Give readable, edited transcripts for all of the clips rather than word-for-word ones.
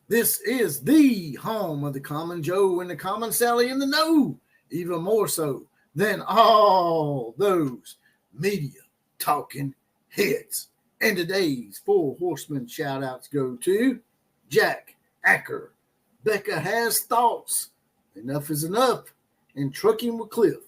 This is the home of the Common Joe and the Common Sally in the know, even more so than all those media talking heads. And today's four horsemen shout outs go to Jack Acker. Becca has thoughts. Enough is enough. And Trucking with Cliff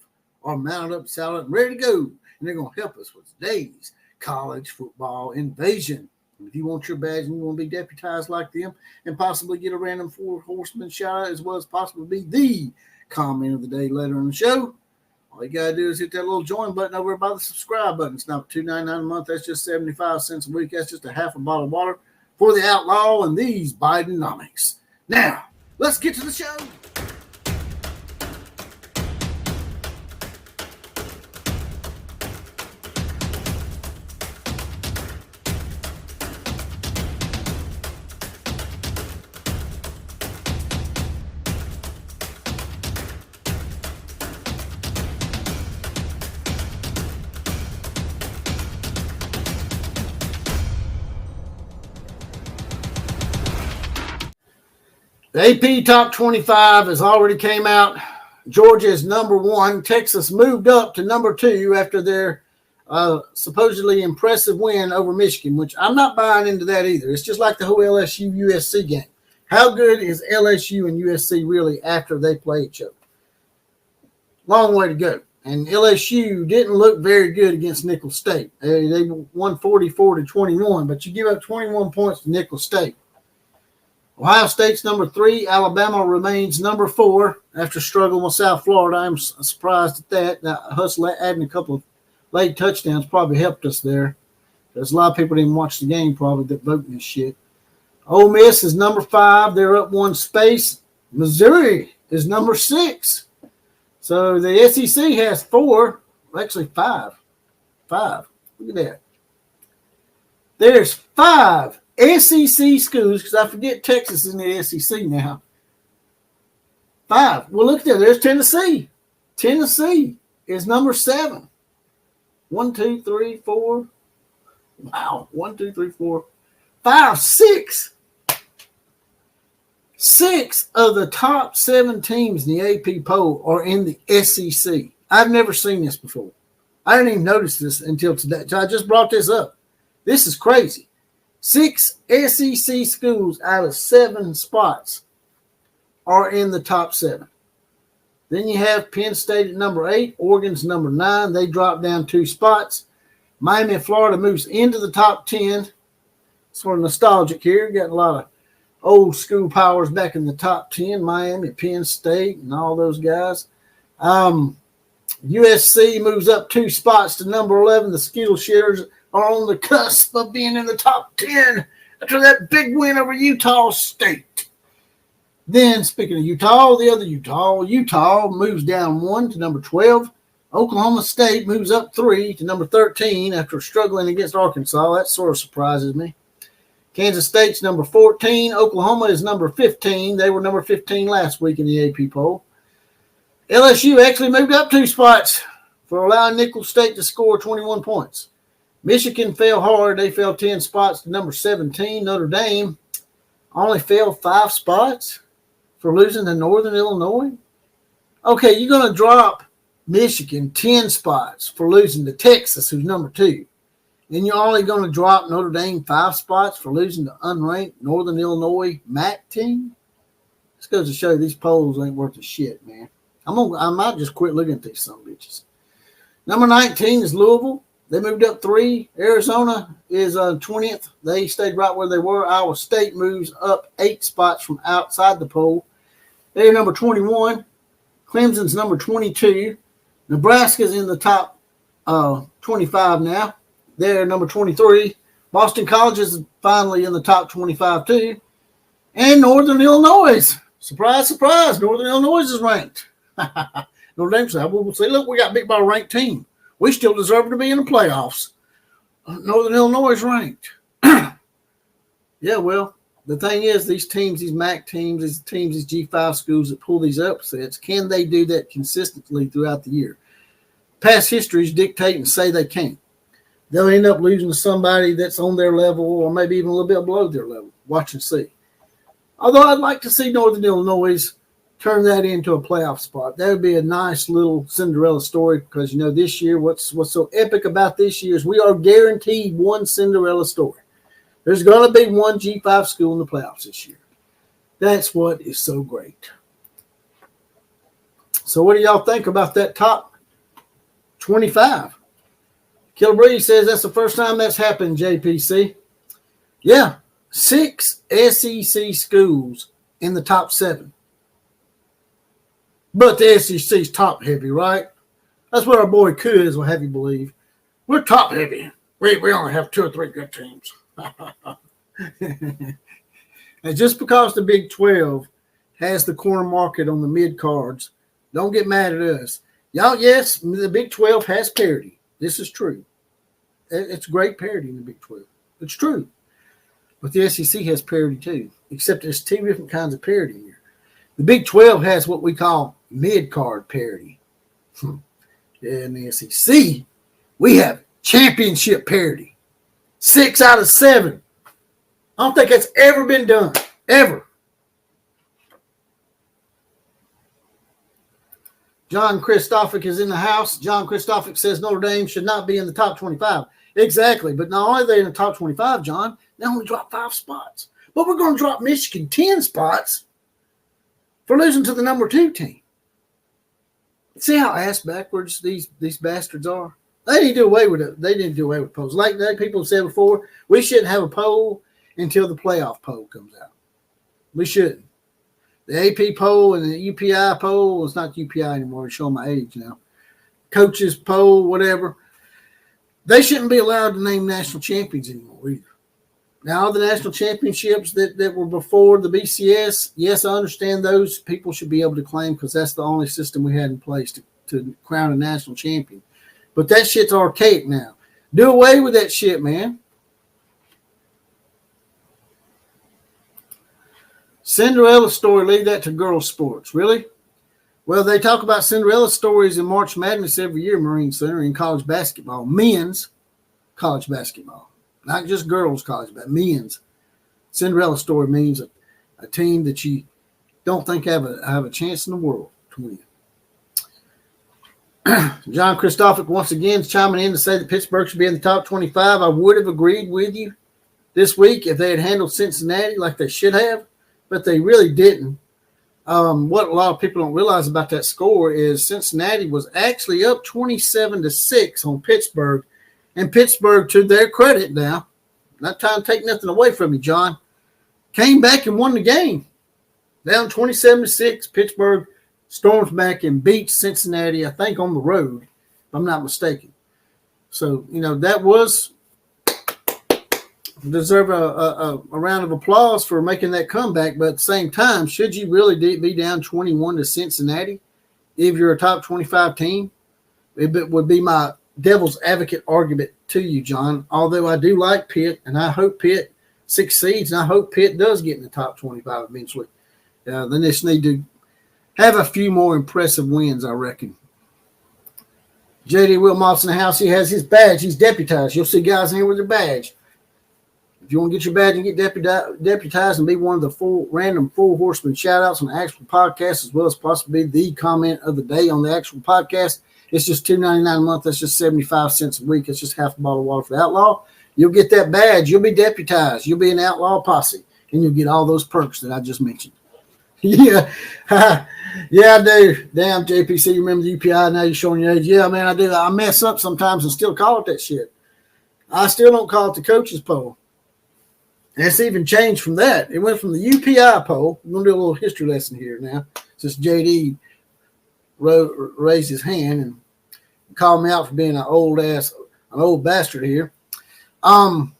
are mounted up, saddled, and ready to go. And they're going to help us with today's college football invasion. If you want your badge and you want to be deputized like them and possibly get a random four horseman shout out as well as possibly be the comment of the day later on the show, all you got to do is hit that little join button over by the subscribe button. It's not $2.99 a month. That's just 75 cents a week. That's just a half a bottle of water for the outlaw and these Bidenomics. Now, let's get to the show. The AP Top 25 has already came out. Georgia is number one. Texas moved up to number two after their supposedly impressive win over Michigan, which I'm not buying into that either. It's just like the whole LSU-USC game. How good is LSU and USC really after they play each other? Long way to go. And LSU didn't look very good against Nicholls State. They won 44-21, but you give up 21 points to Nicholls State. Ohio State's number 3. Alabama remains number 4 after struggling with South Florida. I'm surprised at that. Now, us adding a couple of late touchdowns probably helped us there. There's a lot of people didn't watch the game probably that vote this shit. Ole Miss is number 5. They're up one space. Missouri is number 6. So the SEC has 4, actually 5. 5. Look at that. There's 5 SEC schools, because I forget Texas is in the SEC now. 5. Well, look there. There's Tennessee. Tennessee is number 7. 1, 2, 3, 4. Wow. 1, 2, 3, 4, 5, 6. 6 of the top 7 teams in the AP poll are in the SEC. I've never seen this before. I didn't even notice this until today. So I just brought this up. This is crazy. 6 SEC schools out of 7 spots are in the top 7. Then you have Penn State at number 8. Oregon's number 9. They drop down 2 spots. Miami and Florida moves into the top 10. Sort of nostalgic here. Got a lot of old school powers back in the top 10. Miami, Penn State, and all those guys. USC moves up 2 spots to number 11. The Skittle Shitters are on the cusp of being in the top 10 after that big win over Utah State. Then, speaking of Utah, the other Utah moves down 1 to number 12. Oklahoma State moves up 3 to number 13 after struggling against Arkansas. That sort of surprises me. Kansas State's number 14. Oklahoma is number 15. They were number 15 last week in the AP poll. LSU actually moved up 2 spots for allowing Nicholls State to score 21 points. Michigan fell hard. They fell 10 spots to number 17. Notre Dame only fell 5 spots for losing to Northern Illinois. Okay, you're going to drop Michigan 10 spots for losing to Texas, who's number 2. And you're only going to drop Notre Dame 5 spots for losing to unranked Northern Illinois MAC team. This goes to show you these polls ain't worth a shit, man. I might just quit looking at these some bitches. Number 19 is Louisville. They moved up 3. Arizona is 20th. They stayed right where they were. Iowa State moves up 8 spots from outside the poll. They're number 21. Clemson's number 22. Nebraska's in the top 25 now. They're number 23. Boston College is finally in the top 25 too. And Northern Illinois. Surprise, surprise. Northern Illinois is ranked. Notre Dame said, we'll say, look, we got beat by a ranked team. We still deserve to be in the playoffs. Northern Illinois is ranked. Yeah, well, the thing is, these teams, these MAC teams, these G5 schools that pull these upsets, can they do that consistently throughout the year? Past histories dictate and say they can't. They'll end up losing to somebody that's on their level or maybe even a little bit below their level. Watch and see. Although I'd like to see Northern Illinois turn that into a playoff spot. That would be a nice little Cinderella story because, this year, what's so epic about this year is we are guaranteed one Cinderella story. There's going to be one G5 school in the playoffs this year. That's what is so great. So what do y'all think about that top 25? Kilbree says that's the first time that's happened, JPC. Yeah, 6 SEC schools in the top 7. But the SEC's top heavy, right? That's what our boy Kuz will have you believe. We're top heavy. We only have 2 or 3 good teams. And just because the Big 12 has the corner market on the mid cards, don't get mad at us. Y'all, yes, the Big 12 has parity. This is true. It's great parity in the Big 12. It's true. But the SEC has parity too, except there's 2 different kinds of parity here. The Big 12 has what we call mid-card parity. In the SEC, we have championship parity. 6 out of 7. I don't think that's ever been done. Ever. John Christophic is in the house. John Christophic says Notre Dame should not be in the top 25. Exactly. But not only are they in the top 25, John, they only dropped 5 spots. But we're going to drop Michigan 10 spots for losing to the number 2 team. See how ass backwards these bastards are? They didn't do away with it. They didn't do away with polls. Like people have said before, we shouldn't have a poll until the playoff poll comes out. We shouldn't. The AP poll and the UPI poll, it's not UPI anymore. It's showing my age now. Coaches poll, whatever. They shouldn't be allowed to name national champions anymore either. Now, the national championships that were before the BCS, yes, I understand those people should be able to claim because that's the only system we had in place to crown a national champion. But that shit's archaic now. Do away with that shit, man. Cinderella story, leave that to girls' sports. Really? Well, they talk about Cinderella stories in March Madness every year, Marine Center, in college basketball. Men's college basketball. Not just girls' college, but men's. Cinderella story means a team that you don't think have a chance in the world to win. John Christophic once again is chiming in to say that Pittsburgh should be in the top 25. I would have agreed with you this week if they had handled Cincinnati like they should have, but they really didn't. What a lot of people don't realize about that score is Cincinnati was actually up 27-6 on Pittsburgh. And Pittsburgh, to their credit now, not trying to take nothing away from you, John, came back and won the game. Down 27-6, Pittsburgh storms back and beats Cincinnati, I think, on the road, if I'm not mistaken. So, that was deserve a round of applause for making that comeback. But at the same time, should you really be down 21 to Cincinnati if you're a top 25 team? It would be my devil's advocate argument to you, John. Although I do like Pitt, and I hope Pitt succeeds, and I hope Pitt does get in the top 25 eventually. They just need to have a few more impressive wins, I reckon. J.D. Wilmot's in the house. He has his badge. He's deputized. You'll see guys in here with their badge. If you want to get your badge and get deputized and be one of the random full horseman shout-outs on the actual podcast, as well as possibly the comment of the day on the actual podcast, it's just $2.99 a month. That's just 75 cents a week. It's just half a bottle of water for the outlaw. You'll get that badge. You'll be deputized. You'll be an outlaw posse, and you'll get all those perks that I just mentioned. Yeah. Yeah, I do. Damn, JPC, you remember the UPI? Now you're showing your age. Yeah, man, I do. I mess up sometimes and still call it that shit. I still don't call it the coaches poll. And it's even changed from that. It went from the UPI poll. We're going to do a little history lesson here now, since JD raised his hand and called me out for being an old bastard here. It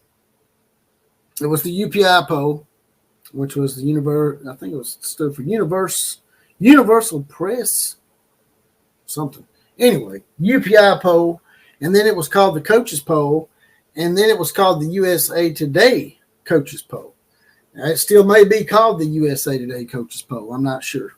was the UPI poll, which was the I think it stood for Universal Press, something. Anyway, UPI poll, and then it was called the coaches poll, and then it was called the USA Today coaches poll. Now, it still may be called the USA Today coaches poll. I'm not sure.